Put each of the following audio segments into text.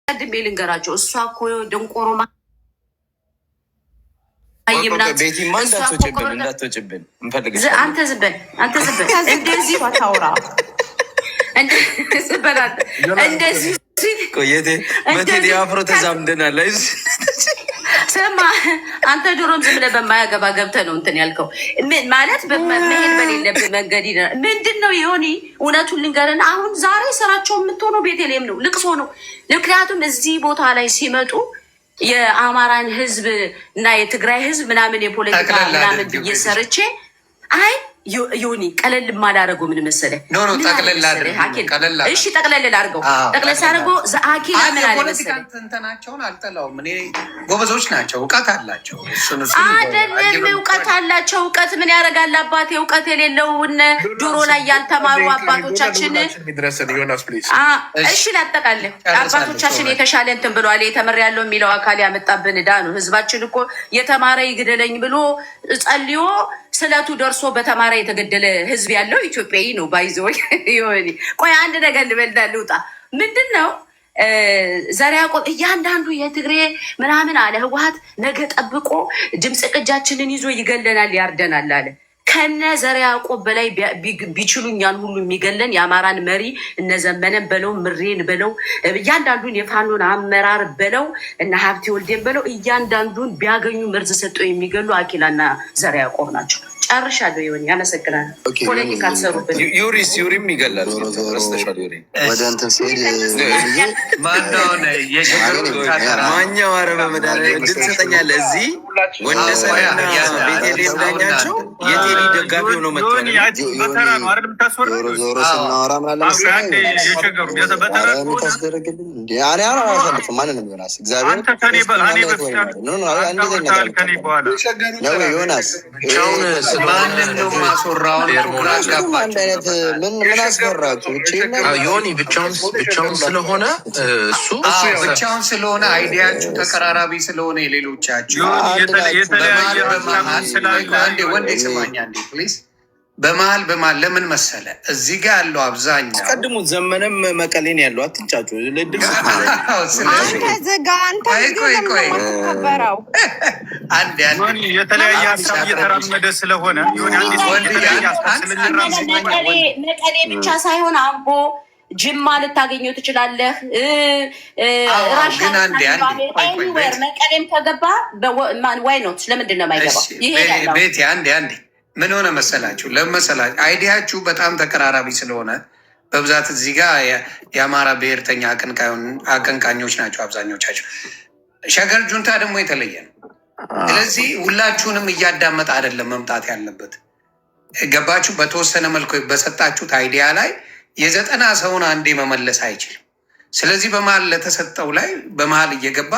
ቀድሜ ልንገራቸው። እሷ እኮ ደንቆሮ እንዳትወጭብን አንተ ዝም በል እንደዚህ ታውራ እንደዚህ በቴዲ አፍሮ ተዛምደናል። ስማ አንተ ድሮም ዝም ብለህ በማያገባ ገብተህ ነው እንትን ያልከው ማለት መሄድ በሌለብህ መንገድ ምንድን ነው የሆኒ እውነቱን ልንገርና አሁን ዛሬ ስራቸው የምትሆነው ቤተልሔም ነው፣ ልቅሶ ነው። ምክንያቱም እዚህ ቦታ ላይ ሲመጡ የአማራን ህዝብ እና የትግራይ ህዝብ ምናምን የፖለቲካ ምናምን ብዬ ሰርቼ አይ ዮኒ ቀለል ማላረገው ምን መሰለህ? እሺ ጠቅለል ላድርገው። ጠቅለል ሳደርገው አኪላ ምን አለ መሰለህ? እንትናቸውን አልጠላውም እኔ። ጎበዞች ናቸው፣ እውቀት አላቸው። አይደለም እውቀት አላቸው። እውቀት ምን ያደርጋል አባቴ? እውቀት የሌለው ድሮ ላይ ያልተማሩ አባቶቻችን እሺ ላጠቃልህ። አባቶቻችን የተሻለ እንትን ብለዋል። የተመራ ያለው የሚለው አካል ያመጣብን ዕዳ ነው። ህዝባችን እኮ የተማረ ይግደለኝ ብሎ ጸልዮ ስለቱ ደርሶ በተማረ የተገደለ ህዝብ ያለው ኢትዮጵያዊ ነው። ባይዞ ይሆን ቆይ አንድ ነገር ልበልዳ ልውጣ። ምንድን ነው ዘርዓ ያዕቆብ እያንዳንዱ የትግሬ ምናምን አለ ህወሓት ነገ ጠብቆ ድምፅ ቅጃችንን ይዞ ይገለናል ያርደናል አለ። ከነ ዘርዓ ያዕቆብ በላይ ቢችሉኛል ሁሉ የሚገለን የአማራን መሪ እነ ዘመነን በለው ምሬን በለው እያንዳንዱን የፋኖን አመራር በለው እና ሀብቴ ወልዴን በለው እያንዳንዱን ቢያገኙ መርዝ ሰጠው የሚገሉ አኪላና ዘርዓ ያዕቆብ ናቸው። ጨርሻለሁ። ይሆን ያመሰግናል። ፖለቲካ ተሰሩብን። ዩሪም ይገላል። ወደ እንትን ሲሄድ ማኛው አረበ መድኃኒዓለም ድል ትሰጠኛለህ። እዚህ ወንደሰንና ቤተልሔም ዳኛቸው የቴዲ ደጋፊ ሆነው መጥተዋል። ዞሮ ስናወራ ምናለምታስደረግልን ማንንም ዮናስ እግዚአብሔር ዮናስ ምን አስፈራችሁ? ዮኒ ብቻውን ስለሆነ እሱ ብቻውን ስለሆነ አይዲያችሁ ተቀራራቢ ስለሆነ የሌሎቻችሁ ወንዴ ስማኛ እንዴ ፕሊዝ በመሀል ለምን መሰለ እዚህ ጋር ያለው አብዛኛው አስቀድሙት። ዘመነም መቀሌን ያለው አትንጫጩ። የተለያየ ሀሳብ እየተራመደ ስለሆነ መቀሌ ብቻ ሳይሆን አምቦ ጅማ ልታገኘው ትችላለህ። መቀሌም ከገባ ዋይ ኖት ለምንድን ነው የማይገባው? ቤቴ አንዴ ምን ሆነ መሰላችሁ? ለመሰላችሁ አይዲያችሁ በጣም ተቀራራቢ ስለሆነ በብዛት እዚህ ጋር የአማራ ብሔርተኛ አቀንቃኞች ናቸው አብዛኞቻቸው። ሸገር ጁንታ ደግሞ የተለየ ነው። ስለዚህ ሁላችሁንም እያዳመጠ አይደለም መምጣት ያለበት። ገባችሁ? በተወሰነ መልኩ በሰጣችሁት አይዲያ ላይ የ90 ሰውን አንዴ መመለስ አይችልም። ስለዚህ በመሀል ለተሰጠው ላይ በመሀል እየገባ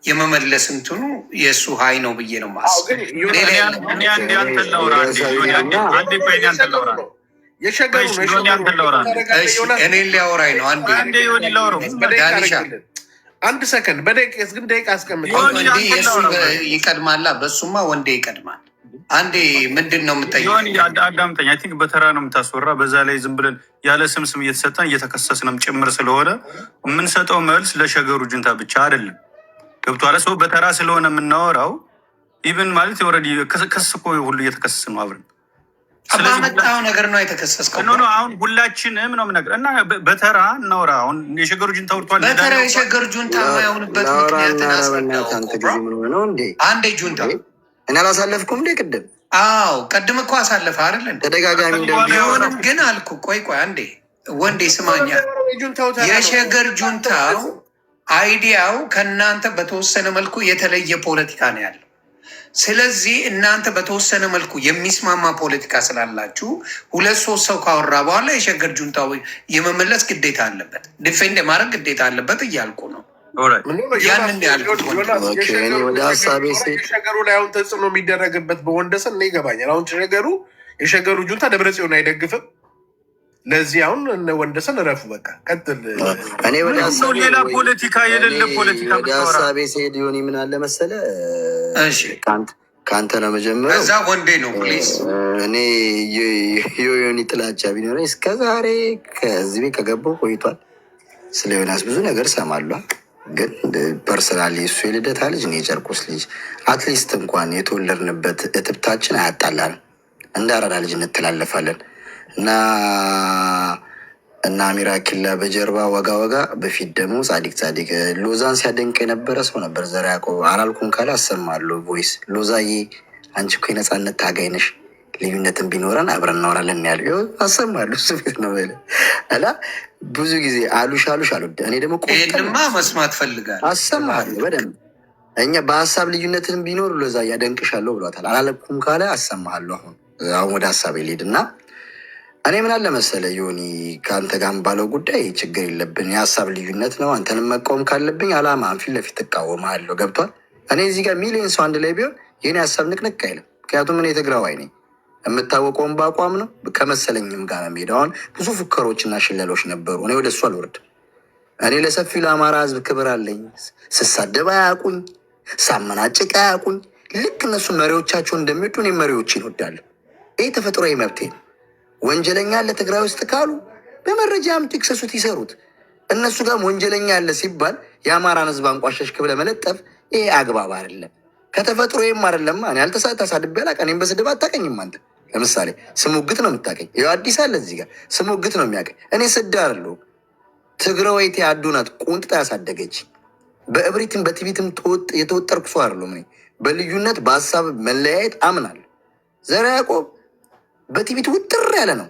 የመመለስ እንትኑ የእሱ ሀይ ነው ብዬ ነው ማስብ። እኔ ሊያወራኝ ነው። አንድ ሰከንድ በደቂቃ አስቀምጥ። የሱ ይቀድማላ። በሱማ ወንዴ ይቀድማል። አንዴ ምንድን ነው የምጠይቀው? አዳምጠኝ። አይ ቲንክ በተራ ነው የምታስወራ። በዛ ላይ ዝም ብለን ያለ ስም እየተሰጠን እየተከሰስንም ጭምር ስለሆነ የምንሰጠው መልስ ለሸገሩ ጁንታ ብቻ አይደለም። ገብቶሃል? ሰው በተራ ስለሆነ የምናወራው ኢቨን ማለት ኦልሬዲ ከስ እኮ ሁሉ እየተከሰስ ነው አብረን። ስለመጣው ነገር ነው የተከሰስከው። አሁን ሁላችንም ነው የምነግርህ እና በተራ እናወራ። አሁን የሸገሩ ጁንታ ወርቷል። በተራ የሸገሩ ጁንታ የሆንበት ምክንያት አንዴ ጁንታ እኔ አላሳለፍኩም እንዴ ቅድም? አዎ ቅድም እኮ አሳለፈ አይደል? ተደጋጋሚ ቢሆንም ግን አልኩ። ቆይ አንዴ ወንዴ ስማኛ። የሸገር ጁንታው አይዲያው ከእናንተ በተወሰነ መልኩ የተለየ ፖለቲካ ነው ያለው። ስለዚህ እናንተ በተወሰነ መልኩ የሚስማማ ፖለቲካ ስላላችሁ 2-3 ሰው ካወራ በኋላ የሸገር ጁንታው የመመለስ ግዴታ አለበት፣ ዲፌንድ የማድረግ ግዴታ አለበት እያልኩ ነው። ያንን ያልኩት ወደ ሀሳቤ ሸገሩ ላይ አሁን ተጽዕኖ የሚደረግበት በወንደሰን ነው ይገባኛል። አሁን የሸገሩ ጁንታ ደብረጽዮን አይደግፍም። ለዚህ አሁን ወንደሰን እረፉ በቃ ቀጥል። እኔ ወደ ሌላ ፖለቲካ የሌለ ፖለቲካ ወደ ሀሳቤ ስሄድ ዮኒ ምን አለ መሰለህ፣ ከአንተ ነው መጀመሪያው። እዛ ወንዴ ነው ፕሊዝ። እኔ ዮኒ ጥላቻ ቢኖረኝ እስከዛሬ ከዚህ ቤት ከገባሁ ቆይቷል። ስለ ዮናስ ብዙ ነገር ሰማለሁ። ግን ፐርሰናሊ እሱ የልደታ ልጅ እኔ የጨርቆስ ልጅ አትሊስት እንኳን የተወለድንበት እትብታችን አያጣላንም። እንደ አራዳ ልጅ እንተላለፋለን እና ሚራኪላ በጀርባ ወጋ ወጋ በፊት ደግሞ ጻዲቅ ጻዲቅ ሎዛን ሲያደንቅ የነበረ ሰው ነበር። ዘርዓ ያዕቆብ አላልኩም ካለ አሰማለሁ ቮይስ። ሎዛዬ አንቺ እኮ የነፃነት ታጋይ ነሽ፣ ልዩነትን ቢኖረን አብረን እናወራለን ያለ አሰማለሁ። እሱ ቤት ነው እና ብዙ ጊዜ አሉሽ አሉደ እኔ ደግሞ ይህንማ መስማት ፈልጋለሁ። አሰማለሁ በደንብ እኛ በሀሳብ ልዩነትን ቢኖር ሎዛ ያደንቅሻለሁ ብሏታል። አላልኩም ካለ አሰማለሁ። አሁን ወደ ሀሳብ ልሄድ እና እኔ ምን አለ መሰለ ዮኒ ከአንተ ጋር ባለው ጉዳይ ችግር የለብን። የሀሳብ ልዩነት ነው። አንተንም መቃወም ካለብኝ አላማ ፊት ለፊት እቃወምሃለሁ። ገብቷል። እኔ እዚህ ጋር ሚሊዮን ሰው አንድ ላይ ቢሆን የኔ ሀሳብ ንቅንቅ አይልም። ምክንያቱም እኔ ትግራዋይ ነኝ። የምታወቀውን በአቋም ነው ከመሰለኝም ጋር ነው የምሄደው። አሁን ብዙ ፉከሮችና ሽለሎች ነበሩ። እኔ ወደ እሱ አልወርድም። እኔ ለሰፊው ለአማራ ህዝብ ክብር አለኝ። ስሳደብ አያውቁኝ፣ ሳመናጭቅ አያውቁኝ። ልክ እነሱ መሪዎቻቸው እንደሚወዱ እኔ መሪዎችን እወዳለሁ። ይህ ተፈጥሯዊ መብቴ ነው። ወንጀለኛ አለ ትግራይ ውስጥ ካሉ በመረጃ አምጡ፣ ይክሰሱት፣ ይሰሩት። እነሱ ጋርም ወንጀለኛ አለ ሲባል የአማራን ህዝብ አንቋሸሽ ክብለ መለጠፍ ይሄ አግባብ አይደለም። ከተፈጥሮ ይም አይደለም። እኔ ተሳድቤ አላውቅም። እኔም በስድብ አታውቅኝም። አንተ ለምሳሌ ስሙግት ነው የምታውቀኝ። ይኸው አዲስ አለ እዚህ ጋር ስሙግት ነው የሚያውቀኝ። እኔ ስድ አይደለሁ። ትግራዋይቴ አዱናት ቁንጥጣ ያሳደገች በእብሪትም በትዕቢትም የተወጠርኩ ሰው አይደለሁም። እኔ በልዩነት በሀሳብ መለያየት አምናለሁ። ዘርዓ ያዕቆብ በትዕቢት ውጥር ያለ ነው።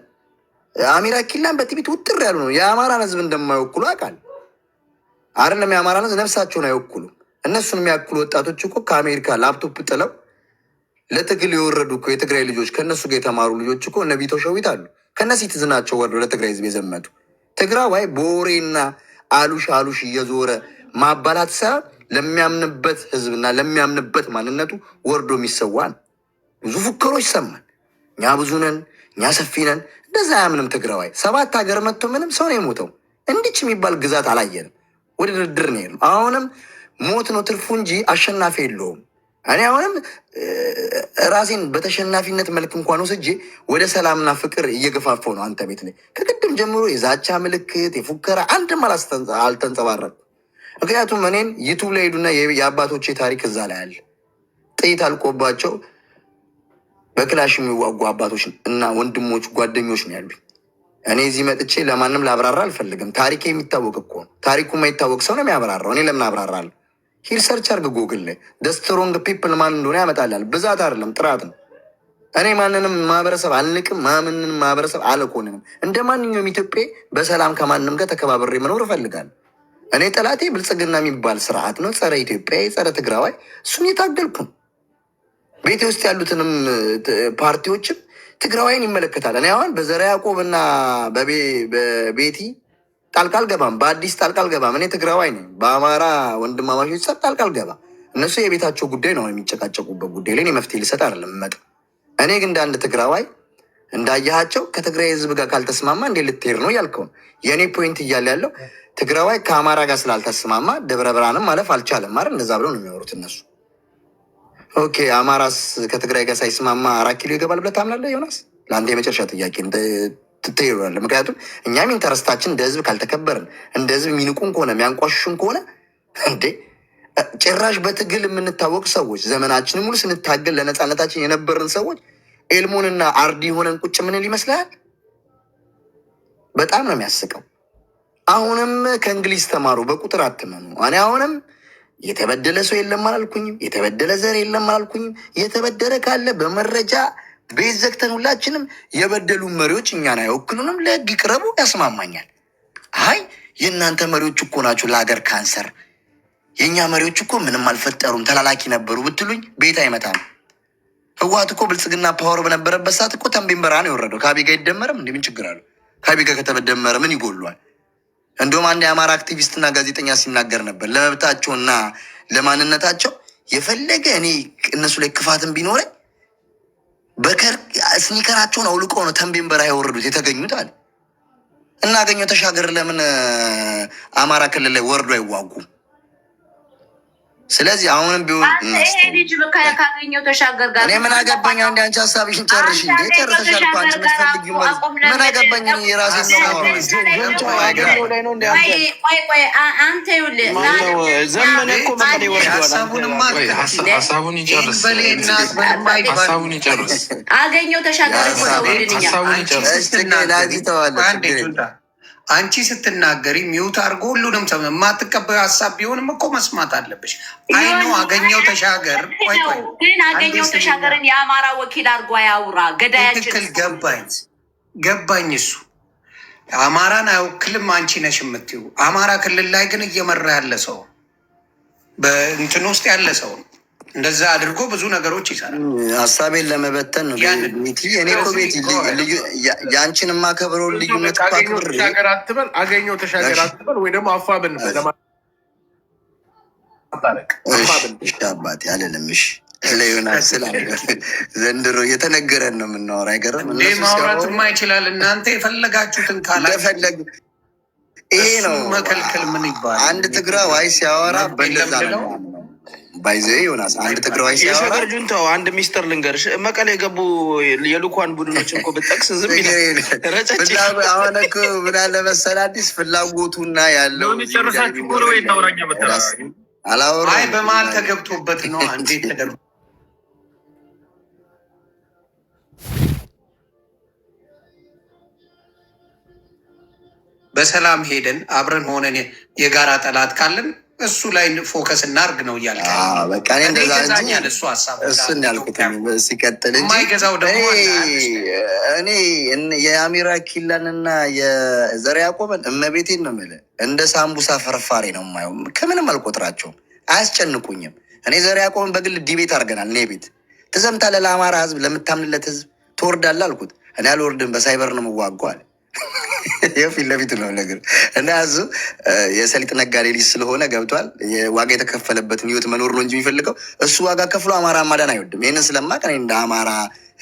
ሚራኪላን በትዕቢት ውጥር ያሉ ነው። የአማራን ህዝብ እንደማይወክሉ አውቃለሁ። አይደለም የአማራን ህዝብ ነፍሳቸውን አይወክሉም። እነሱን የሚያክሉ ወጣቶች እኮ ከአሜሪካ ላፕቶፕ ጥለው ለትግል የወረዱ እኮ የትግራይ ልጆች ከእነሱ ጋር የተማሩ ልጆች እኮ እነ ቢተው ሸዊት አሉ። ከነዚህ ትዝናቸው ወርደው ለትግራይ ህዝብ የዘመቱ ትግራዋይ በወሬና አሉሽ እየዞረ ማባላት ሳይሆን ለሚያምንበት ህዝብና ለሚያምንበት ማንነቱ ወርዶ የሚሰዋ ነው። ብዙ ፉከሮች ሰማን። እኛ ብዙ ነን፣ እኛ ሰፊ ነን። እንደዛ አያምንም ትግራዋይ። 7 ሀገር መጥቶ ምንም ሰው ነው የሞተው። እንዲች የሚባል ግዛት አላየንም። ወደ ድርድር ነው የሄድነው። አሁንም ሞት ነው ትርፉ እንጂ አሸናፊ የለውም። እኔ አሁንም ራሴን በተሸናፊነት መልክ እንኳን ወስጄ ወደ ሰላምና ፍቅር እየገፋፈው ነው። አንተ ቤት ላይ ከቅድም ጀምሮ የዛቻ ምልክት የፉከራ አንድም አልተንጸባረቅም። ምክንያቱም እኔን ዩቱብ ላይ ሄዱና የአባቶቼ ታሪክ እዛ ላይ አለ። ጥይት አልቆባቸው በክላሽ የሚዋጉ አባቶች እና ወንድሞች ጓደኞች ነው ያሉኝ። እኔ እዚህ መጥቼ ለማንም ላብራራ አልፈልግም። ታሪኬ የሚታወቅ እኮ ነው። ታሪኩ የማይታወቅ ሰው ነው የሚያብራራው። እኔ ለምን አብራራለሁ? ሂር ሰርች አርግ ጉግል ላይ ስትሮንግ ፒፕል ማን እንደሆነ ያመጣላል። ብዛት አይደለም ጥራት ነው። እኔ ማንንም ማህበረሰብ አልንቅም፣ ማንንም ማህበረሰብ አልኮንንም። እንደ ማንኛውም ኢትዮጵያ በሰላም ከማንም ጋር ተከባብሬ መኖር እፈልጋለሁ። እኔ ጠላቴ ብልጽግና የሚባል ስርዓት ነው፣ ጸረ ኢትዮጵያ፣ ጸረ ትግራዋይ። እሱን የታገልኩ ነው። ቤቴ ውስጥ ያሉትንም ፓርቲዎችም ትግራዋይን ይመለከታል። እኔ አሁን በዘርዓ ያዕቆብ እና በቤቲ ጣልቃ አልገባም፣ በአዲስ ጣልቃ አልገባም። እኔ ትግራዋይ ነኝ። በአማራ ወንድማማቾች ጸብ ጣልቃ አልገባም። እነሱ የቤታቸው ጉዳይ ነው፣ የሚጨቃጨቁበት ጉዳይ ላይ እኔ መፍትሄ ልሰጥ አይደለም የምመጣው። እኔ ግን እንደ አንድ ትግራዋይ እንዳያሃቸው ከትግራይ ህዝብ ጋር ካልተስማማ እንዴት ልትሄድ ነው ያልከው። የእኔ ፖይንት እያለ ያለው ትግራዋይ ከአማራ ጋር ስላልተስማማ ደብረ ብርሃንም ማለፍ አልቻለም ማለት እንደዛ ብለው ነው የሚኖሩት እነሱ። ኦኬ አማራስ ከትግራይ ጋር ሳይስማማ 4 ኪሎ ይገባል ብለህ ታምናለህ? ዮናስ ለአንተ የመጨረሻ ጥያቄ ትትሄዳለህ። ምክንያቱም እኛም ኢንተረስታችን እንደ ህዝብ ካልተከበርን፣ እንደ ህዝብ የሚንቁን ከሆነ የሚያንቋሽሹን ከሆነ እንዴ ጭራሽ በትግል የምንታወቅ ሰዎች ዘመናችንን ሙሉ ስንታገል ለነፃነታችን የነበርን ሰዎች ኤልሞንና አርዲ ሆነን ቁጭ ምንል ይመስልሃል? በጣም ነው የሚያስቀው። አሁንም ከእንግሊዝ ተማሩ፣ በቁጥር አትመኑ። እኔ አሁንም የተበደለ ሰው የለም አላልኩኝም። የተበደለ ዘር የለም አላልኩኝም። የተበደለ ካለ በመረጃ ቤት ዘግተን ሁላችንም የበደሉ መሪዎች እኛን አይወክሉንም፣ ለህግ ይቅረቡ፣ ያስማማኛል። አይ የእናንተ መሪዎች እኮ ናቸው ለሀገር ካንሰር፣ የእኛ መሪዎች እኮ ምንም አልፈጠሩም ተላላኪ ነበሩ ብትሉኝ ቤት አይመጣም። ህወሓት እኮ ብልጽግና ፓወር በነበረበት ሰዓት እኮ ተንቤን በረሃ ነው የወረደው። ከአብይ ጋር አይደመርም? እንዲህ ምን ችግር አለው? ከአብይ ጋር ከተደመረ ምን ይጎሏል? እንደውም አንድ የአማራ አክቲቪስትና ጋዜጠኛ ሲናገር ነበር፣ ለመብታቸውና ለማንነታቸው የፈለገ እኔ እነሱ ላይ ክፋትን ቢኖረኝ ስኒከራቸውን አውልቀው ነው ተንቤን በረሃ የወረዱት የተገኙት አለ። እናገኘው ተሻገር ለምን አማራ ክልል ላይ ወርዶ አይዋጉም? ስለዚህ አሁንም ቢሆን ልጅ ካገኘው ተሻገር ጋር እኔ ምን አገባኝ? አንድ አንቺ ሀሳብሽን ጨርሽ እንዴ? ጨርሰሻል እኮ አንቺ የምትፈልጊው ምን አገባኝ? እኔ የራሴ አንተ ይኸውልህ ዘመነ እኮ መቀሌ ወርደዋል። ሀሳቡን ይጨርስ። አገኘው ተሻገር እኮ አንቺ ስትናገሪ ሚውት አድርጎ ሁሉንም ሰው የማትቀበዩ ሀሳብ ቢሆንም እኮ መስማት አለብሽ። አይኑ አገኘው ተሻገር ግን አገኘው ተሻገርን የአማራ ወኪል አድርጎ ያውራ ገዳያችን። ትክክል ገባኝ። እሱ አማራን አይወክልም አንቺ ነሽ የምትይው። አማራ ክልል ላይ ግን እየመራ ያለ ሰው በእንትን ውስጥ ያለ ሰው እንደዛ አድርጎ ብዙ ነገሮች ይሰራል። ሀሳቤን ለመበተን ነው። እኔ እኮ ቤት የአንቺን የማከብረውን ልዩነት ተሻገር አትበል፣ አገኘው ተሻገር አትበል፣ ወይ ደግሞ አፋብን አባቴ አልልምሽ ለዮናስ ዘንድሮ የተነገረን ነው የምናወራ። አይገርም ማውራትማ ይችላል። እናንተ የፈለጋችሁትን ካላፈለግ ይሄ ነው መከልከል ምን ይባላል? አንድ ትግራዋይ ሲያወራ በእንደዛ ነው ባይዘ ዮናስ አንድ ትግራዋይ ሲያወራ የሸገር ጁንታው አንድ ሚስጥር ልንገርሽ። መቀሌ የገቡ የልኳን ቡድኖች እኮ ብጠቅስ ዝም ረጨች። አሁን እኮ ምን አለ መሰለህ አዲስ ፍላጎቱና ያለው አላወራም። አይ በመሀል ተገብቶበት ነው አንዴ ተደርጎ በሰላም ሄደን አብረን ሆነን የጋራ ጠላት ካለን እሱ ላይ ፎከስ እናርግ ነው እያልከ በቃ እንደዛ እንጂ እሱን ያልኩት ሲቀጥል እንጂ የማይገዛው ደግሞ እኔ የአሚራ ኪላንና የዘር ያዕቆብን እመቤቴን ነው የምልህ እንደ ሳምቡሳ ፍርፋሪ ነው የማየው። ከምንም አልቆጥራቸውም፣ አያስጨንቁኝም። እኔ ዘር ያዕቆብን በግል ዲቤት አድርገናል። እኔ ቤት ትዘምታለህ፣ ለአማራ ህዝብ ለምታምንለት ህዝብ ትወርዳለህ አልኩት። እኔ አልወርድም፣ በሳይበር ነው የምዋገው አለ። ይኸው ፊት ለፊት ነው ነገር እና እሱ የሰሊጥ ነጋዴ ልጅ ስለሆነ ገብቷል። ዋጋ የተከፈለበትን ህይወት መኖር ነው እንጂ የሚፈልገው እሱ ዋጋ ከፍሎ አማራ ማዳን አይወድም። ይህንን ስለማቅ እኔ እንደ አማራ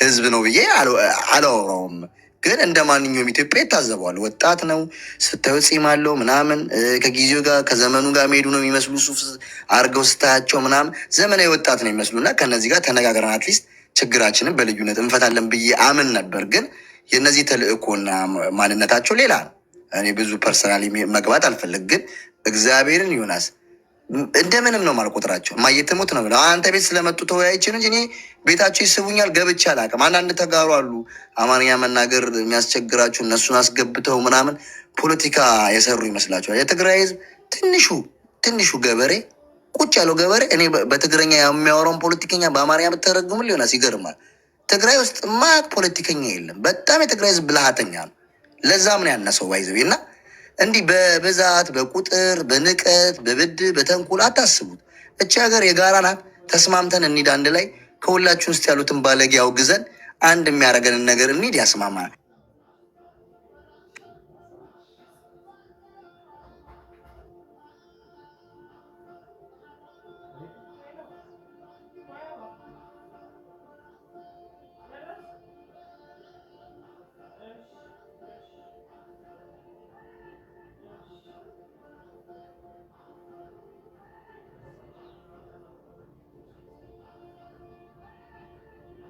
ህዝብ ነው ብዬ አላወራውም። ግን እንደ ማንኛውም ኢትዮጵያ ይታዘበዋል። ወጣት ነው ስታዩ ጺም አለው ምናምን፣ ከጊዜው ጋር ከዘመኑ ጋር መሄዱ ነው የሚመስሉ ሱፍ አድርገው ስታያቸው ምናምን ዘመናዊ ወጣት ነው የሚመስሉ እና ከእነዚህ ጋር ተነጋግረን አትሊስት ችግራችንን በልዩነት እንፈታለን ብዬ አምን ነበር። ግን የእነዚህ ተልእኮና ማንነታቸው ሌላ ነው። እኔ ብዙ ፐርሰናሊ መግባት አልፈልግ። ግን እግዚአብሔርን ዮናስ እንደምንም ነው ማልቆጥራቸው። ማየትሞት ነው ብለው አንተ ቤት ስለመጡ ተወያይችን እንጂ እኔ ቤታቸው ይስቡኛል ገብቼ አላውቅም። አንዳንድ ተጋሩ አሉ አማርኛ መናገር የሚያስቸግራቸው እነሱን አስገብተው ምናምን ፖለቲካ የሰሩ ይመስላቸዋል። የትግራይ ህዝብ ትንሹ ገበሬ ቁጭ ያለው ገበሬ እኔ በትግረኛ የሚያወራውን ፖለቲከኛ በአማርኛ ብተረጉምልህ ዮናስ ይገርማል። ትግራይ ውስጥ ማቅ ፖለቲከኛ የለም። በጣም የትግራይ ህዝብ ብልሃተኛ ነው። ለዛም ነው ያነሰው ባይዘው እና እንዲህ በብዛት በቁጥር በንቀት በብድ በተንኮል አታስቡት። እቺ ሀገር የጋራ ናት። ተስማምተን እንሂድ አንድ ላይ ከሁላችን ውስጥ ያሉትን ባለጌ አውግዘን አንድ የሚያደርገንን ነገር እንሂድ ያስማማል።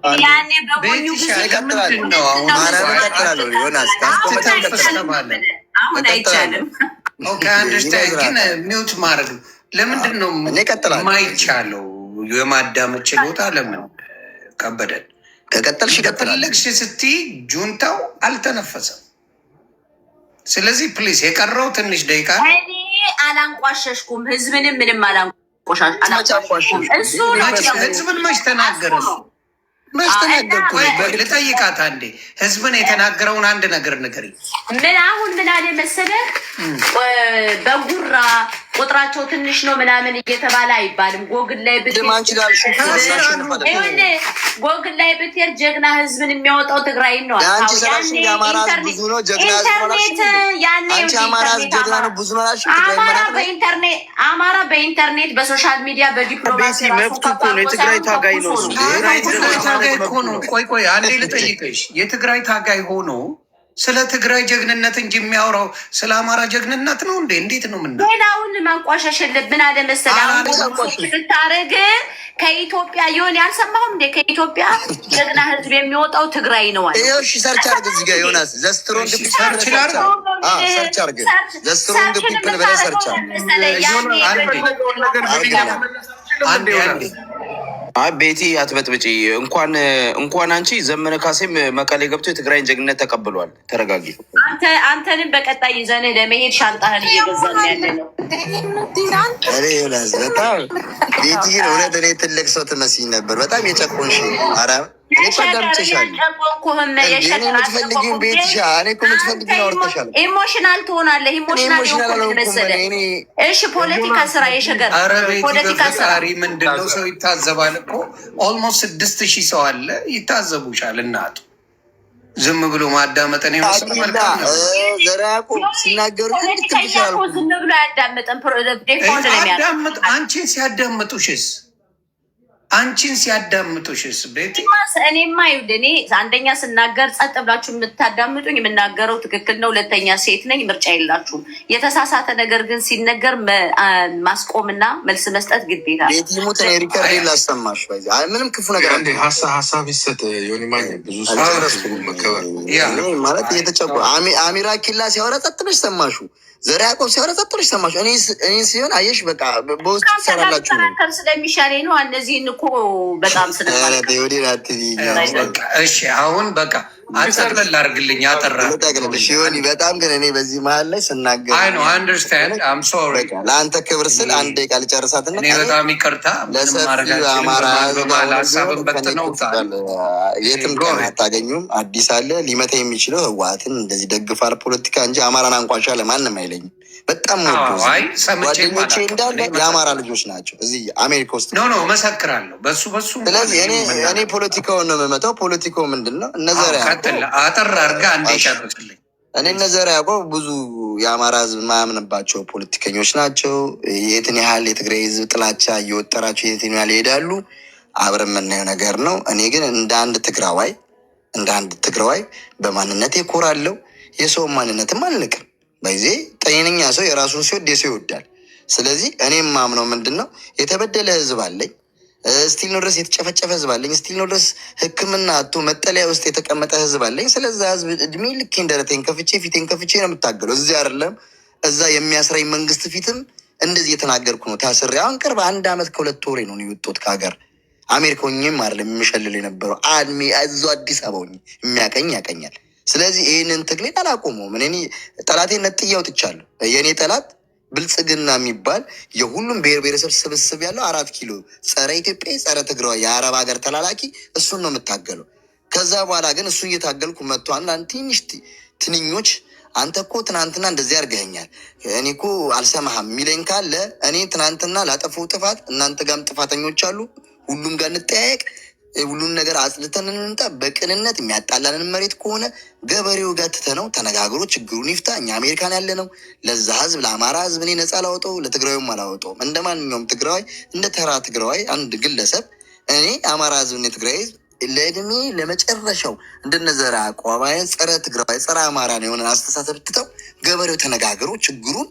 ያኔ በጎኙ ጊዜ አሁን አይቻልም። ግን ሚውት ማድረግ ለምንድን ነው የማይቻለው? የማዳመጥ ችሎታ ለምን ከበደን? ከፈለግሽ ስትይ ጁንታው አልተነፈሰም። ስለዚህ ፕሊስ የቀረው ትንሽ ደቂቃ አላንቋሸሽኩም። ህዝብንም ምንም አላንቋሸሽኩም። ህዝብን መች ተናገረ? ልጠይቃት አንዴ። ህዝብን የተናገረውን አንድ ነገር ንገሪኝ። ምን አለ መሰለህ፣ በጉራ ቁጥራቸው ትንሽ ነው ምናምን እየተባለ አይባልም። ጎግል ላይ ጎግል ላይ ብትሄድ ጀግና ህዝብን የሚያወጣው ትግራይ ነው። አማራ በኢንተርኔት በሶሻል ሚዲያ በዲፕሎማሲ የትግራይ ታጋይ ነው። ቆይ አንዴ ልጠይቅሽ። የትግራይ ታጋይ ሆኖ ስለ ትግራይ ጀግንነት እንጂ የሚያወራው ስለ አማራ ጀግንነት ነው እንዴ? እንዴት ነው ምን ሌላውን ማንቋሸሽ የለብን አለ መሰለህ። ስታረግ ከኢትዮጵያ የሆነ ያልሰማሁም እንዴ? ከኢትዮጵያ ጀግና ህዝብ የሚወጣው ትግራይ ነው አለ። እሺ ሰርች አድርግ እዚህ ጋር ዮናስ ዘስትሮንግ ፒፕል ሰርች አድርግ ዘስትሮንግ ፒፕል ብለህ ሰርች አንዴ ቤቲ አትበጥብጪ። እንኳን አንቺ ዘመነ ካሴም መቀሌ ገብቶ የትግራይን ጀግንነት ተቀብሏል። ተረጋጊ። አንተንም በቀጣይ ይዘንህ ለመሄድ ሻንጣህን እየገዛን ያለ ነው። ዮናስ በጣም ቤቲ ግን እውነት እኔ ትልቅ ሰው ትመስኝ ነበር። በጣም የጨቆንሽ ኧረ ኢሞሽናል ትሆናለህ። ኢሞሽናል መሰለህ። እሺ ፖለቲካ ስራ የሸገር ፖለቲካ ስራ ምንድን ነው? ሰው ይታዘባል እኮ ኦልሞስት 6000 ሰው አለ ይታዘቡሻል። እናቱ ዝም ብሎ ማዳመጥ ነው የመሰለ መልካም ነው። ሲናገሩ ዝም ብሎ ያዳመጠን አንቺን ሲያዳምጡሽስ ቤት እኔማ ይኸውልህ እኔ አንደኛ ስናገር ጸጥ ብላችሁ የምታዳምጡኝ የምናገረው ትክክል ነው። ሁለተኛ ሴት ነኝ፣ ምርጫ የላችሁም። የተሳሳተ ነገር ግን ሲነገር ማስቆምና መልስ መስጠት ግዴታ ነው። ቤቲሙት ሪከርድ ላሰማሽ ምንም ክፉ ነገር ሀሳብ ይሰጥ ብዙ ማለት እየተጨቆ አሚራ ኪላ ሲያወራ ጸጥ ብለሽ ሰማሹ። ዘር ያዕቆብ ሲያወራ ጸጥ ብለሽ ሰማሹ። እኔ ሲሆን አየሽ በቃ በውስጥ ትሰራላችሁ ነው ስለሚሻለኝ ነው። እነዚህን እኮ በጣም እሺ አሁን በቃ አጠቅለል አድርግልኝ። ሲሆን በጣም ግን እኔ በዚህ መሀል ላይ ስናገር ለአንተ ክብር ስል አንድ ደቂቃ ልጨርሳትና በጣም ይቅርታ ለሰፊው አማራ የትም ቀን አታገኙም። አዲስ አለ ሊመታ የሚችለው ህወሓትን እንደዚህ ደግፋል ፖለቲካ እንጂ አማራን አንቋሻ ለማንም አይለኝም። በጣም ጓደኞቼ እንዳለ የአማራ ልጆች ናቸው እዚህ አሜሪካ ውስጥ ነው መሰክራለሁ በሱ። ስለዚህ እኔ ፖለቲካውን ነው የምመጣው። ፖለቲካው ምንድን ነው? እነዘሪያ አጠር አድርጋ አንዴ ጨርስልኝ። እኔ እነዘሪያ ያዕቆብ ብዙ የአማራ ህዝብ ማያምንባቸው ፖለቲከኞች ናቸው። የትን ያህል የትግራይ ህዝብ ጥላቻ እየወጠራቸው የትን ያህል ይሄዳሉ አብረን የምናየው ነገር ነው። እኔ ግን እንደ አንድ ትግራዋይ በማንነቴ እኮራለሁ። የሰውን ማንነትም አልንቅም። በዜ ጤነኛ ሰው የራሱን ሲወድ የሰው ይወዳል። ስለዚህ እኔም ማምነው ምንድን ነው የተበደለ ህዝብ አለኝ። ስቲል ነው ድረስ የተጨፈጨፈ ህዝብ አለኝ። ስቲል ነው ድረስ ሕክምና አቶ መጠለያ ውስጥ የተቀመጠ ህዝብ አለኝ። ስለዛ ህዝብ እድሜ ልኬን ደረቴን ከፍቼ ፊቴን ከፍቼ ነው የምታገለው። እዚህ አይደለም እዛ የሚያስራኝ መንግስት ፊትም እንደዚህ የተናገርኩ ነው። ታስሬ አሁን ቅርብ 1 ዓመት ከ2 ወሬ ነው የወጣሁት ከሀገር። አሜሪካ ሆኜም አይደለም የሚሸልል የነበረው እዛው አዲስ አበባ ሆኜ የሚያቀኝ ያቀኛል። ስለዚህ ይህንን ትግሌን አላቆመውም። እኔ ጠላቴን ነጥዬ አውጥቻለሁ። የእኔ ጠላት ብልጽግና የሚባል የሁሉም ብሔር ብሔረሰብ ስብስብ ያለው 4 ኪሎ ጸረ ኢትዮጵያ ጸረ ትግራዋይ የአረብ ሀገር ተላላኪ እሱን ነው የምታገለው። ከዛ በኋላ ግን እሱ እየታገልኩ መጥቶ አንዳንድ ትንሽ ትንኞች አንተ እኮ ትናንትና እንደዚህ አድርገኸኛል እኔ እኮ አልሰማህም የሚለኝ ካለ እኔ ትናንትና ላጠፋው ጥፋት እናንተ ጋርም ጥፋተኞች አሉ። ሁሉም ጋር እንጠያየቅ፣ ሁሉን ነገር አጽድተን እንምጣ። በቅንነት የሚያጣላንን መሬት ከሆነ ገበሬው ጋር ትተነው ተነጋግሮ ችግሩን ይፍታ። እኛ አሜሪካን ያለ ነው። ለዛ ህዝብ ለአማራ ህዝብ እኔ ነፃ አላወጣው፣ ለትግራዊም አላወጣውም። እንደ ማንኛውም ትግራዋይ እንደ ተራ ትግራዋይ አንድ ግለሰብ እኔ አማራ ህዝብ እና ትግራይ ህዝብ ለእድሜ ለመጨረሻው እንደነዘራ አቋባይ ጸረ ትግራዋይ ጸረ አማራ ነው የሆነ አስተሳሰብ ትተው ገበሬው ተነጋግሮ ችግሩን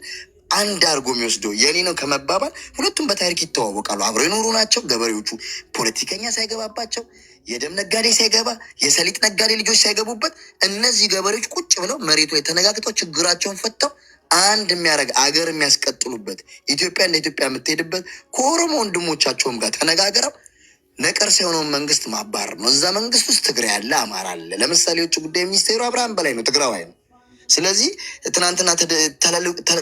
አንድ አድርጎ የሚወስደው የኔ ነው ከመባባል ሁለቱም በታሪክ ይተዋወቃሉ። አብረው የኖሩ ናቸው። ገበሬዎቹ ፖለቲከኛ ሳይገባባቸው የደም ነጋዴ ሳይገባ የሰሊጥ ነጋዴ ልጆች ሳይገቡበት እነዚህ ገበሬዎች ቁጭ ብለው መሬቱ ላይ ተነጋግተው ችግራቸውን ፈተው አንድ የሚያደርግ አገር የሚያስቀጥሉበት ኢትዮጵያ እንደ ኢትዮጵያ የምትሄድበት ከኦሮሞ ወንድሞቻቸውም ጋር ተነጋግረው ነቀርሳ የሆነውን መንግስት ማባረር ነው። እዛ መንግስት ውስጥ ትግራይ አለ፣ አማራ አለ። ለምሳሌ የውጭ ጉዳይ ሚኒስቴሩ አብርሃም በላይ ነው፣ ትግራዋይ ነው። ስለዚህ ትናንትና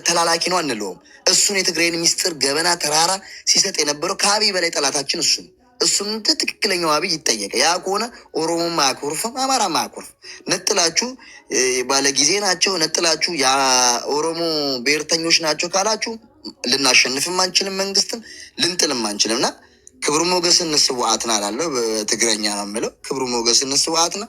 ተላላኪ ነው አንለውም። እሱን የትግራይን ሚስጥር ገበና ተራራ ሲሰጥ የነበረው ከአብይ በላይ ጠላታችን እሱ ነው። እሱም ትክክለኛው አብይ ይጠየቀ። ያ ከሆነ ኦሮሞም አያኮርፍም፣ አማራም አያኮርፍም። ነጥላችሁ ባለጊዜ ናቸው፣ ነጥላችሁ የኦሮሞ ብሔርተኞች ናቸው ካላችሁ ልናሸንፍም አንችልም፣ መንግስትም ልንጥልም አንችልም። እና ክብሩ ሞገስ እንስዋዕትና ላለው በትግረኛ ነው የምለው። ክብሩ ሞገስ እንስዋዕትና።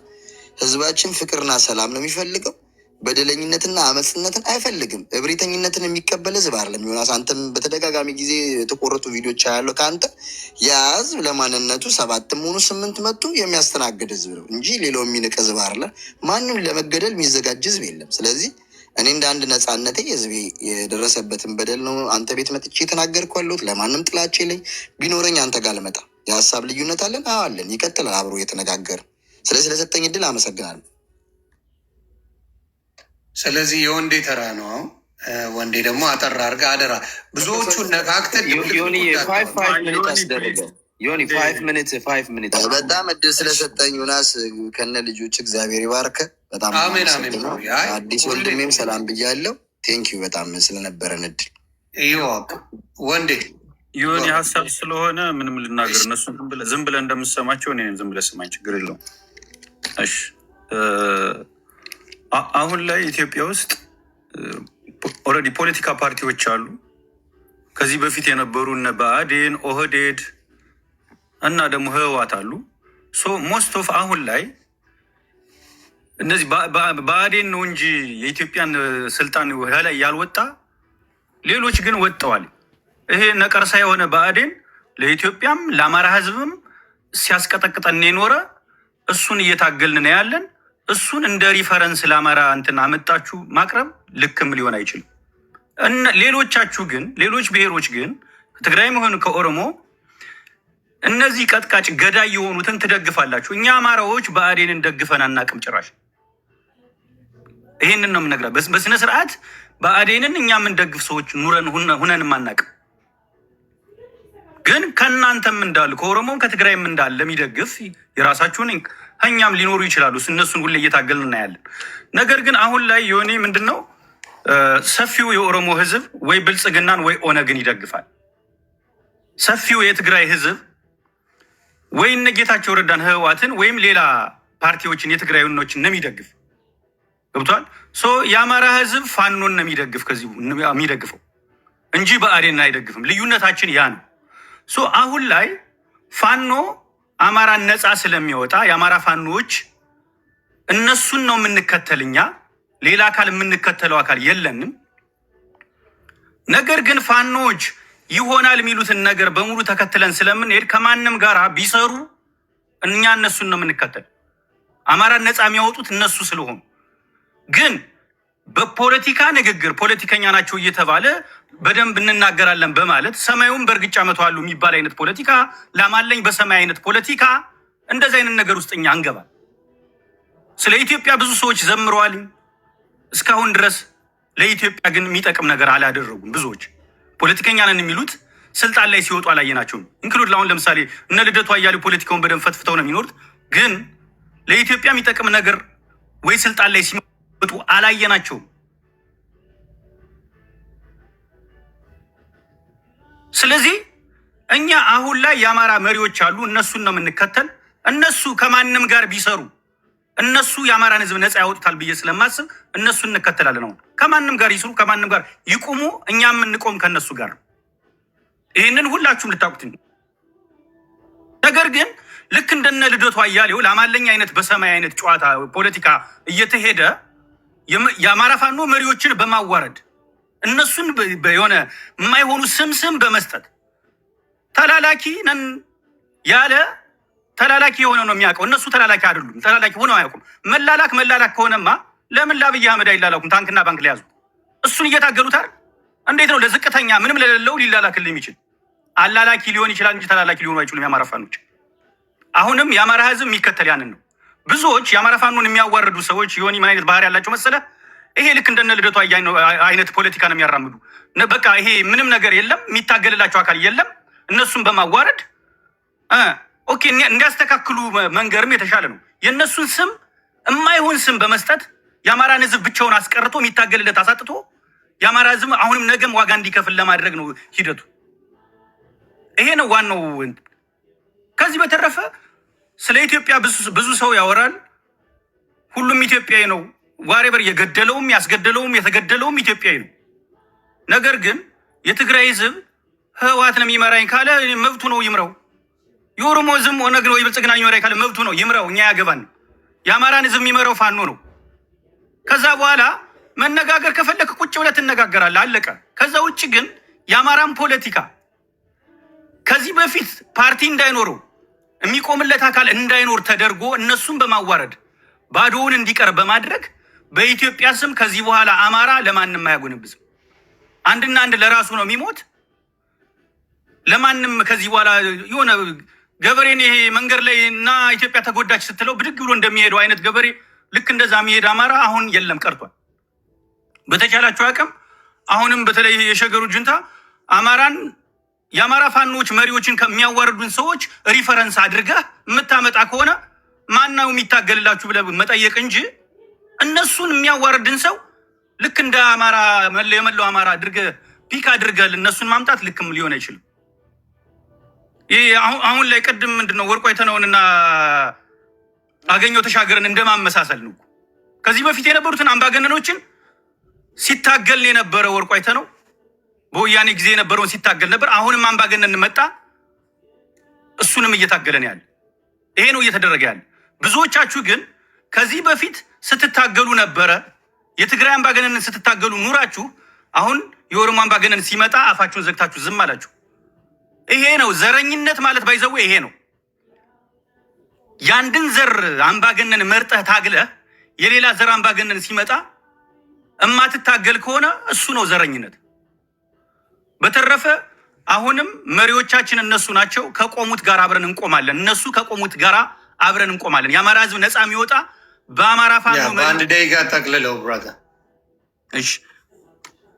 ህዝባችን ፍቅርና ሰላም ነው የሚፈልገው። በደለኝነትና አመፅነትን አይፈልግም። እብሪተኝነትን የሚቀበል ህዝብ አይደለም። ዮናስ አንተም በተደጋጋሚ ጊዜ የተቆረጡ ቪዲዮች ያለው ከአንተ የህዝብ ለማንነቱ 7 ሆኑ 8 መጡ የሚያስተናግድ ህዝብ ነው እንጂ ሌላው የሚንቅ ህዝብ አይደለም። ማንም ለመገደል የሚዘጋጅ ህዝብ የለም። ስለዚህ እኔ እንደ አንድ ነፃነቴ ህዝቤ የደረሰበትን በደል ነው አንተ ቤት መጥቼ የተናገርኩ ያለሁት። ለማንም ጥላቼ ላይ ቢኖረኝ አንተ ጋር ልመጣ። የሀሳብ ልዩነት አለን አለን፣ ይቀጥላል አብሮ የተነጋገርን። ስለሰጠኝ እድል አመሰግናለሁ። ስለዚህ የወንዴ ተራ ነው። ወንዴ ደግሞ አጠራ አድርጋ አደራ ብዙዎቹን ነካክተን በጣም እድል ስለሰጠኝ ዮናስ ከነ ልጆች እግዚአብሔር ይባርከ። በጣም አሜን አሜን። አዲስ ወንድሜም ሰላም ብያለሁ። ቴንኪዩ በጣም ስለነበረን እድል። ይዋቅ ወንዴ የሆነ ሀሳብ ስለሆነ ምንም ልናገር። እነሱ ዝም ብለህ እንደምሰማቸው እኔ ዝም ብለህ ስማኝ፣ ችግር የለውም። እሺ አሁን ላይ ኢትዮጵያ ውስጥ ኦልሬዲ ፖለቲካ ፓርቲዎች አሉ። ከዚህ በፊት የነበሩ እነ ብአዴን፣ ኦህዴድ እና ደግሞ ህወሓት አሉ። ሶ ሞስት ኦፍ አሁን ላይ እነዚህ ብአዴን ነው እንጂ የኢትዮጵያን ስልጣን ላይ ያልወጣ፣ ሌሎች ግን ወጥተዋል። ይሄ ነቀርሳ የሆነ ብአዴን ለኢትዮጵያም ለአማራ ህዝብም ሲያስቀጠቅጠን የኖረ እሱን እየታገልን ነው ያለን። እሱን እንደ ሪፈረንስ ለአማራ እንትን አመጣችሁ ማቅረብ ልክም ሊሆን አይችልም። ሌሎቻችሁ ግን ሌሎች ብሔሮች ግን ከትግራይም ሆነ ከኦሮሞ እነዚህ ቀጥቃጭ ገዳይ የሆኑትን ትደግፋላችሁ። እኛ አማራዎች ብአዴንን ደግፈን አናቅም ጭራሽ። ይሄንን ነው የምነግራ። በስነ ስርዓት ብአዴንን እኛ የምንደግፍ ሰዎች ሁነንም አናቅም። ግን ከእናንተም እንዳሉ ከኦሮሞም ከትግራይም እንዳለ የሚደግፍ የራሳችሁን እኛም ሊኖሩ ይችላሉ። እነሱን ሁሌ እየታገልን እናያለን። ነገር ግን አሁን ላይ የሆነ ምንድነው ሰፊው የኦሮሞ ህዝብ ወይ ብልጽግናን ወይ ኦነግን ይደግፋል። ሰፊው የትግራይ ህዝብ ወይ እነ ጌታቸው ረዳን ህወሓትን ወይም ሌላ ፓርቲዎችን የትግራይኖችን ነው የሚደግፍ። ገብቷል? ሶ የአማራ ህዝብ ፋኖን ነው የሚደግፍ ከዚህ የሚደግፈው እንጂ ብአዴንን አይደግፍም። ልዩነታችን ያ ነው። ሶ አሁን ላይ ፋኖ አማራን ነፃ ስለሚወጣ የአማራ ፋኖዎች እነሱን ነው የምንከተልኛ። ሌላ አካል የምንከተለው አካል የለንም። ነገር ግን ፋኖዎች ይሆናል የሚሉትን ነገር በሙሉ ተከትለን ስለምንሄድ ከማንም ጋር ቢሰሩ እኛ እነሱን ነው የምንከተል። አማራን ነፃ የሚያወጡት እነሱ ስለሆኑ ግን በፖለቲካ ንግግር ፖለቲከኛ ናቸው እየተባለ በደንብ እንናገራለን በማለት ሰማዩን በእርግጫ መተዋሉ የሚባል አይነት ፖለቲካ፣ ላማለኝ በሰማይ አይነት ፖለቲካ፣ እንደዚህ አይነት ነገር ውስጥ እኛ አንገባል። ስለ ኢትዮጵያ ብዙ ሰዎች ዘምረዋል እስካሁን ድረስ። ለኢትዮጵያ ግን የሚጠቅም ነገር አላደረጉም። ብዙዎች ፖለቲከኛ ነን የሚሉት ስልጣን ላይ ሲወጡ አላየናቸውም። ኢንክሉድ አሁን ለምሳሌ እነ ልደቱ አያሌው ፖለቲካውን በደንብ ፈትፍተው ነው የሚኖሩት። ግን ለኢትዮጵያ የሚጠቅም ነገር ወይ ስልጣን ላይ ሲመጡ አላየናቸውም። ስለዚህ እኛ አሁን ላይ የአማራ መሪዎች አሉ፣ እነሱን ነው የምንከተል። እነሱ ከማንም ጋር ቢሰሩ እነሱ የአማራን ህዝብ ነፃ ያወጡታል ብዬ ስለማስብ እነሱን እንከተላለን። አሁን ከማንም ጋር ይስሩ፣ ከማንም ጋር ይቁሙ፣ እኛ የምንቆም ከነሱ ጋር። ይህንን ሁላችሁም ልታውቁት። ነገር ግን ልክ እንደነ ልደቱ አያሌው ላማለኝ አይነት በሰማይ አይነት ጨዋታ ፖለቲካ እየተሄደ የአማራ ፋኖ መሪዎችን በማዋረድ እነሱን የሆነ የማይሆኑ ስም በመስጠት ተላላኪ ነን ያለ ተላላኪ የሆነ ነው የሚያውቀው። እነሱ ተላላኪ አይደሉም፣ ተላላኪ ሆነው አያውቁም። መላላክ ከሆነማ ለምን ለአብይ አህመድ አይላላኩም? ታንክና ባንክ ሊያዙ እሱን እየታገሉት አይደል? እንዴት ነው ለዝቅተኛ ምንም ለሌለው ሊላላክልህ የሚችል? አላላኪ ሊሆን ይችላል እንጂ ተላላኪ ሊሆኑ አይችሉም የአማራ ፋኖች። አሁንም የአማራ ህዝብ የሚከተል ያንን ነው። ብዙዎች የአማራ ፋኖን የሚያዋርዱ ሰዎች የሆነ ምን አይነት ባህሪ ያላቸው መሰለ? ይሄ ልክ እንደነ ልደቱ አይነት ፖለቲካ ነው የሚያራምዱ። በቃ ይሄ ምንም ነገር የለም፣ የሚታገልላቸው አካል የለም። እነሱን በማዋረድ ኦኬ እንዲያስተካክሉ መንገርም የተሻለ ነው። የእነሱን ስም የማይሆን ስም በመስጠት የአማራን ህዝብ ብቻውን አስቀርቶ የሚታገልለት አሳጥቶ የአማራ ህዝብ አሁንም ነገም ዋጋ እንዲከፍል ለማድረግ ነው ሂደቱ። ይሄ ነው ዋናው። ከዚህ በተረፈ ስለ ኢትዮጵያ ብዙ ሰው ያወራል። ሁሉም ኢትዮጵያዊ ነው። ዋሬበር የገደለውም ያስገደለውም የተገደለውም ኢትዮጵያዊ ነው። ነገር ግን የትግራይ ህዝብ ህወሓት ነው የሚመራኝ ካለ መብቱ ነው ይምራው። የኦሮሞ ህዝብ ኦነግ ነው የብልጽግና የሚመራኝ ካለ መብቱ ነው ይምራው። እኛ ያገባን። የአማራን ህዝብ የሚመራው ፋኖ ነው። ከዛ በኋላ መነጋገር ከፈለክ ቁጭ ብለህ ትነጋገራለህ፣ አለቀ። ከዛ ውጭ ግን የአማራን ፖለቲካ ከዚህ በፊት ፓርቲ እንዳይኖረው የሚቆምለት አካል እንዳይኖር ተደርጎ እነሱን በማዋረድ ባዶውን እንዲቀር በማድረግ በኢትዮጵያ ስም ከዚህ በኋላ አማራ ለማንም አያጎነብስም። አንድና አንድ ለራሱ ነው የሚሞት። ለማንም ከዚህ በኋላ የሆነ ገበሬን ይሄ መንገድ ላይ እና ኢትዮጵያ ተጎዳች ስትለው ብድግ ብሎ እንደሚሄደው አይነት ገበሬ ልክ እንደዛ የሚሄድ አማራ አሁን የለም፣ ቀርቷል። በተቻላቸው አቅም አሁንም በተለይ የሸገሩ ጁንታ አማራን የአማራ ፋኖች መሪዎችን ከሚያዋርዱን ሰዎች ሪፈረንስ አድርገህ የምታመጣ ከሆነ ማናው የሚታገልላችሁ ብለህ መጠየቅ እንጂ እነሱን የሚያዋርድን ሰው ልክ እንደ አማራ የመላው አማራ አድርገህ ፒክ አድርገህ እነሱን ማምጣት ልክም ሊሆን አይችልም። ይህ አሁን ላይ ቅድም ምንድነው ወርቁ አይተነውንና አገኘው ተሻገርን እንደማመሳሰል ነው። ከዚህ በፊት የነበሩትን አምባገነኖችን ሲታገል የነበረ ወርቁ አይተነው በወያኔ ጊዜ የነበረውን ሲታገል ነበር። አሁንም አምባገነን መጣ፣ እሱንም እየታገለን ያለ ይሄ ነው እየተደረገ ያለ። ብዙዎቻችሁ ግን ከዚህ በፊት ስትታገሉ ነበረ፣ የትግራይ አምባገነንን ስትታገሉ ኑራችሁ፣ አሁን የኦሮሞ አምባገነን ሲመጣ አፋችሁን ዘግታችሁ ዝም አላችሁ። ይሄ ነው ዘረኝነት ማለት ባይዘው ይሄ ነው። ያንድን ዘር አምባገነን መርጠህ ታግለህ የሌላ ዘር አምባገነን ሲመጣ እማትታገል ከሆነ እሱ ነው ዘረኝነት። በተረፈ አሁንም መሪዎቻችን እነሱ ናቸው። ከቆሙት ጋር አብረን እንቆማለን። እነሱ ከቆሙት ጋር አብረን እንቆማለን። የአማራ ህዝብ ነፃ የሚወጣ በአማራ ፋኖ በአንድ ደቂቃ ጠቅልለው ብራዘር። እሺ፣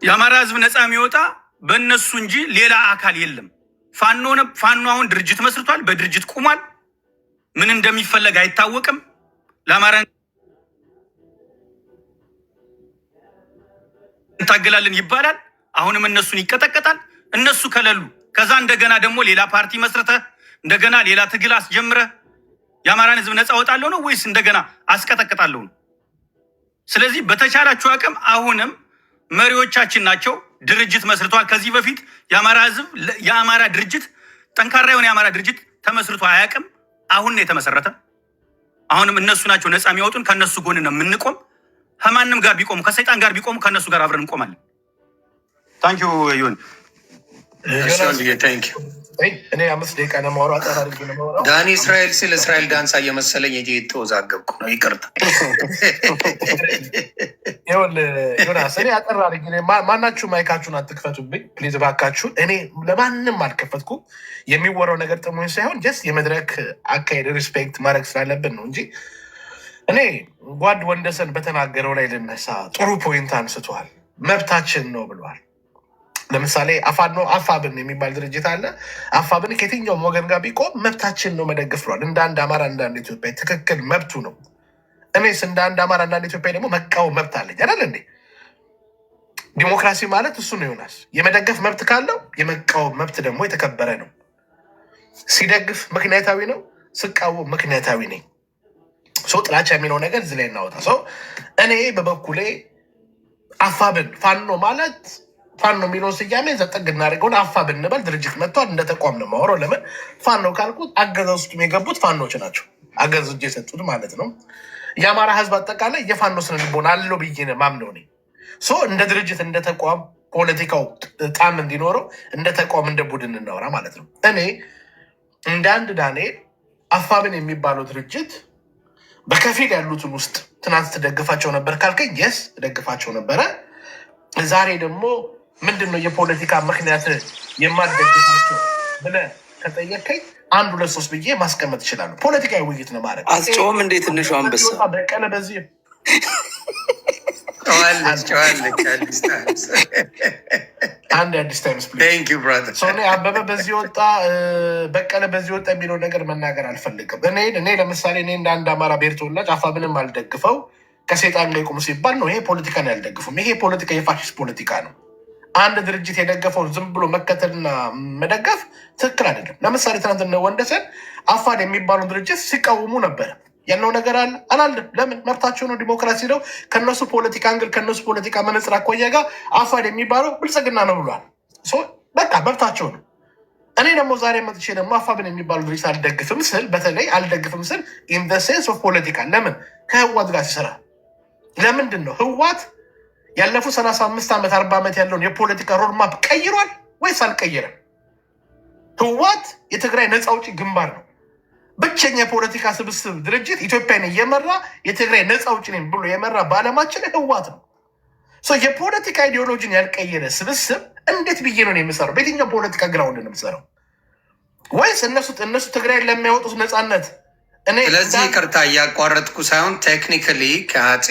የአማራ ህዝብ ነፃ የሚወጣ በእነሱ እንጂ ሌላ አካል የለም። ፋኖ አሁን ድርጅት መስርቷል። በድርጅት ቁሟል። ምን እንደሚፈለግ አይታወቅም። ለአማራ እንታገላለን ይባላል። አሁንም እነሱን ይቀጠቀጣል። እነሱ ከሌሉ ከዛ እንደገና ደግሞ ሌላ ፓርቲ መስረተ እንደገና ሌላ ትግል አስጀምረ የአማራን ህዝብ ነፃ ወጣለሁ ነው ወይስ እንደገና አስቀጠቅጣለሁ ነው? ስለዚህ በተቻላችሁ አቅም አሁንም መሪዎቻችን ናቸው። ድርጅት መስርቷል። ከዚህ በፊት የአማራ ህዝብ የአማራ ድርጅት ጠንካራ የሆነ የአማራ ድርጅት ተመስርቶ አያውቅም። አሁን ነው የተመሰረተ። አሁንም እነሱ ናቸው ነፃ የሚያወጡን። ከነሱ ጎን ነው የምንቆም። ከማንም ጋር ቢቆሙ ከሰይጣን ጋር ቢቆሙ ከነሱ ጋር አብረን እንቆማለን። ታንኪዩ ዩን እኔ 5 ደቂቃ ነው የማወራው። አጠር አድርጌ ነው የማወራው። ዳኒ እስራኤል ሲል እስራኤል ዳንሳ እየመሰለኝ የተወዛገብኩ ነው። ይቅርታ ዮናስ። እኔ አጠር አድርጌ ማናችሁ ማይካችሁን አትክፈቱብኝ ፕሊዝ እባካችሁን። እኔ ለማንም አልከፈትኩም። የሚወራው ነገር ጥሙኝ ሳይሆን ጀስት የመድረክ አካሄድ ሪስፔክት ማድረግ ስላለብን ነው እንጂ እኔ ጓድ ወንደሰን በተናገረው ላይ ልነሳ። ጥሩ ፖይንት አንስቷል። መብታችን ነው ብሏል። ለምሳሌ አፋብን የሚባል ድርጅት አለ። አፋብን ከየትኛውም ወገን ጋር ቢቆም መብታችን ነው መደገፍ ብሏል። እንደ አንድ አማራ፣ እንደ አንድ ኢትዮጵያ ትክክል መብቱ ነው። እኔስ እንደ አንድ አማራ፣ እንደ አንድ ኢትዮጵያ ደግሞ መቃወም መብት አለኝ አይደል እንዴ? ዲሞክራሲ ማለት እሱ ነው ዮናስ። የመደገፍ መብት ካለው የመቃወም መብት ደግሞ የተከበረ ነው። ሲደግፍ ምክንያታዊ ነው፣ ስቃወም ምክንያታዊ ነኝ። ሰው ጥላቻ የሚለው ነገር እዚህ ላይ እናወጣ። ሰው እኔ በበኩሌ አፋብን ፋኖ ማለት ፋኖ የሚለውን ስያሜ ዘጠግ እናደርገውን አፋብን እንበል። ድርጅት መጥቷል። እንደ ተቋም ነው የማወራው። ለምን ፋኖ ካልኩት አገዛ ውስጥ የገቡት ፋኖች ናቸው። አገዝ እጅ የሰጡት ማለት ነው። የአማራ ህዝብ አጠቃላይ የፋኖ ስነ ልቦና አለው ብዬ ማምነው እኔ። እንደ ድርጅት እንደ ተቋም ፖለቲካው ጣም እንዲኖረው እንደ ተቋም እንደ ቡድን እናወራ ማለት ነው። እኔ እንደ አንድ ዳንኤል አፋብን የሚባለው ድርጅት በከፊል ያሉትን ውስጥ ትናንት ትደግፋቸው ነበር ካልከኝ የስ እደግፋቸው ነበረ። ዛሬ ደግሞ ምንድነው የፖለቲካ ምክንያት የማትደግፋቸው ብለህ ከጠየቀኝ 1 2 3 ብዬ ማስቀመጥ ይችላሉ። ፖለቲካዊ ውይይት ነው ማለት አስጮም እንዴት ትንሹ አንበሳ በቀለ በዚህ አንድ አዲስ ታይምስ አበበ በዚህ ወጣ በቀለ በዚህ ወጣ የሚለው ነገር መናገር አልፈልግም። እኔ ለምሳሌ እኔ እንደ አንድ አማራ ብሔር ተወላጅ አፋብንም አልደግፈው ከሴጣን ላይ ቁም ሲባል ነው። ይሄ ፖለቲካን ያልደግፉም። ይሄ ፖለቲካ የፋሽስት ፖለቲካ ነው። አንድ ድርጅት የደገፈውን ዝም ብሎ መከተልና መደገፍ ትክክል አይደለም። ለምሳሌ ትናንትና ወንደሰን አፋድ የሚባሉ ድርጅት ሲቃወሙ ነበረ። ያለው ነገር አለ አላለም። ለምን? መብታቸው ነው፣ ዲሞክራሲ ነው። ከነሱ ፖለቲካ አንግል ከነሱ ፖለቲካ መነጽር አኳያ ጋር አፋድ የሚባለው ብልጽግና ነው ብሏል። በቃ መብታቸው ነው። እኔ ደግሞ ዛሬ መጥቼ ደግሞ አፋብን የሚባሉ ድርጅት አልደግፍም ስል በተለይ አልደግፍም ስል ኢን ዘ ሴንስ ኦፍ ፖለቲካ ለምን ከህዋት ጋር ሲሰራ ለምንድን ነው ህዋት ያለፉ 35 ዓመት 40 ዓመት ያለውን የፖለቲካ ሮድማፕ ቀይሯል ወይስ አልቀየረም? ህዋት የትግራይ ነፃ አውጪ ግንባር ነው። ብቸኛ የፖለቲካ ስብስብ ድርጅት ኢትዮጵያን እየመራ የትግራይ ነፃ አውጪ ነኝ ብሎ የመራ በዓለማችን ህዋት ነው። የፖለቲካ ኢዲዮሎጂን ያልቀየረ ስብስብ እንዴት ብዬ ነው የምሰራው? በየትኛው ፖለቲካ ግራውንድ ነው የምሰራው? ወይስ እነሱ ትግራይ ለሚያወጡት ነፃነት ስለዚህ ይቅርታ እያቋረጥኩ ሳይሆን ቴክኒካሊ ከአፄ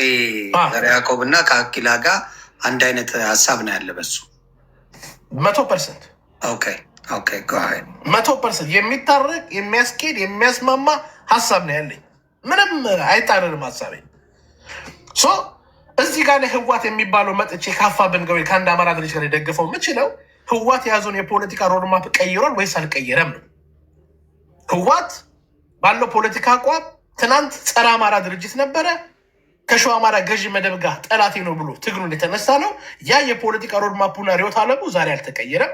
ዘርዓ ያዕቆብ እና ከአኪላ ጋር አንድ አይነት ሀሳብ ነው ያለ በሱ 100%። ኦኬ 100% የሚታረቅ የሚያስኬድ የሚያስማማ ሀሳብ ነው ያለኝ። ምንም አይጣረንም ሀሳቤ። እዚህ ጋር ህዋት የሚባለው መጥቼ ካፋ ብንገው ከአንድ አማራ ድርጅት ጋር የደገፈው የምችለው ህዋት የያዘውን የፖለቲካ ሮድማፕ ቀይሯል ወይስ አልቀየረም ነው። ህዋት ባለው ፖለቲካ አቋም ትናንት ጸረ አማራ ድርጅት ነበረ። ከሸዋ አማራ ገዢ መደብ ጋር ጠላቴ ነው ብሎ ትግሉን የተነሳ ነው። ያ የፖለቲካ ሮድማፑና ሪዮት አለሙ ዛሬ አልተቀየረም።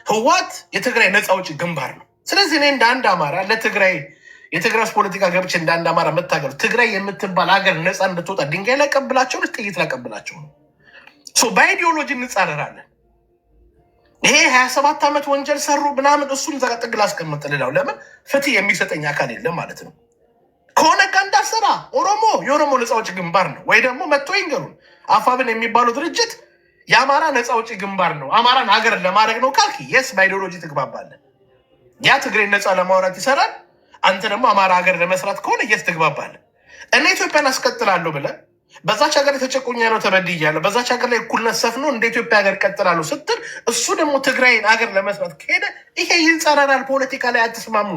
ህዋት የትግራይ ነፃ አውጪ ግንባር ነው። ስለዚህ እኔ እንደ አንድ አማራ የትግራይ ፖለቲካ ገብቼ እንደ አንድ አማራ መታገሉ ትግራይ የምትባል ሀገር ነፃ እንድትወጣ ድንጋይ ላቀብላቸው ነው፣ ጥይት ላቀብላቸው ነው። በአይዲዮሎጂ እንጻረራለን። ይሄ 27 ዓመት ወንጀል ሰሩ ምናምን እሱን ዘቀጥግ ላስቀምጥ ልላው። ለምን ፍትህ የሚሰጠኝ አካል የለም ማለት ነው። ከሆነ ጋር እንዳሰራ የኦሮሞ ነፃ አውጪ ግንባር ነው ወይ ደግሞ መጥቶ ይንገሩን። አፋብን የሚባለው ድርጅት የአማራ ነፃ አውጪ ግንባር ነው አማራን ሀገር ለማድረግ ነው ካልክ የስ በአይዲዮሎጂ ትግባባለን። ያ ትግሬን ነፃ ለማውራት ይሰራል። አንተ ደግሞ አማራ ሀገር ለመስራት ከሆነ የስ ትግባባለን። እኔ ኢትዮጵያን አስቀጥላለሁ ብለህ በዛች ሀገር የተጨቁኝ ያለው ተበድያለሁ፣ በዛች ሀገር ላይ እኩልነት ሰፍኖ እንደ ኢትዮጵያ ሀገር ቀጥላለሁ ስትል እሱ ደግሞ ትግራይን ሀገር ለመስራት ከሄደ ይሄ ይንጸረራል። ፖለቲካ ላይ አትስማሙ።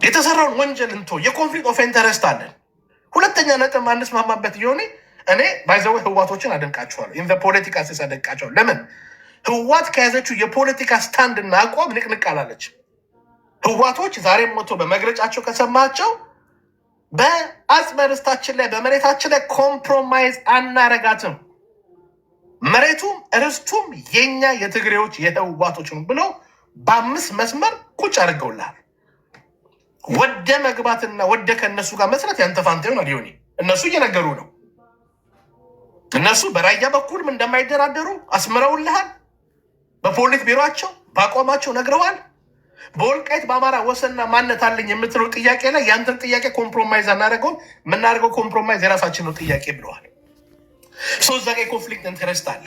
የተሰራውን ወንጀል እንቶ የኮንፍሊክት ኦፍ ኢንተረስት አለን። ሁለተኛ ነጥብ አንስማማበት የሆነ እኔ ባይዘው ህዋቶችን አደንቃቸዋለሁ። ኢን ፖለቲካ ስስ አደንቃቸዋለሁ። ለምን ህዋት ከያዘችው የፖለቲካ ስታንድ እና አቋም ንቅንቅ አላለች። ህዋቶች ዛሬም ሞቶ በመግለጫቸው ከሰማቸው በአጽመ ርስታችን ላይ በመሬታችን ላይ ኮምፕሮማይዝ አናረጋትም፣ መሬቱም ርስቱም የኛ የትግሬዎች የህዋቶችን ብለው በ5 መስመር ቁጭ አድርገውልሃል። ወደ መግባትና ወደ ከእነሱ ጋር መስራት ያንተ ፋንታ ይሆናል። ሊሆን እነሱ እየነገሩ ነው። እነሱ በራያ በኩልም እንደማይደራደሩ አስምረውልሃል። በፖሊት ቢሮቸው በአቋማቸው ነግረዋል። በወልቃይት በአማራ ወሰንና ማንነት አለኝ የምትለው ጥያቄ ላይ ያንተን ጥያቄ ኮምፕሮማይዝ አናደርገውም። የምናደርገው ኮምፕሮማይዝ የራሳችን ነው ጥያቄ ብለዋል። እዛ ጋ ኮንፍሊክት ኢንተረስት አለ።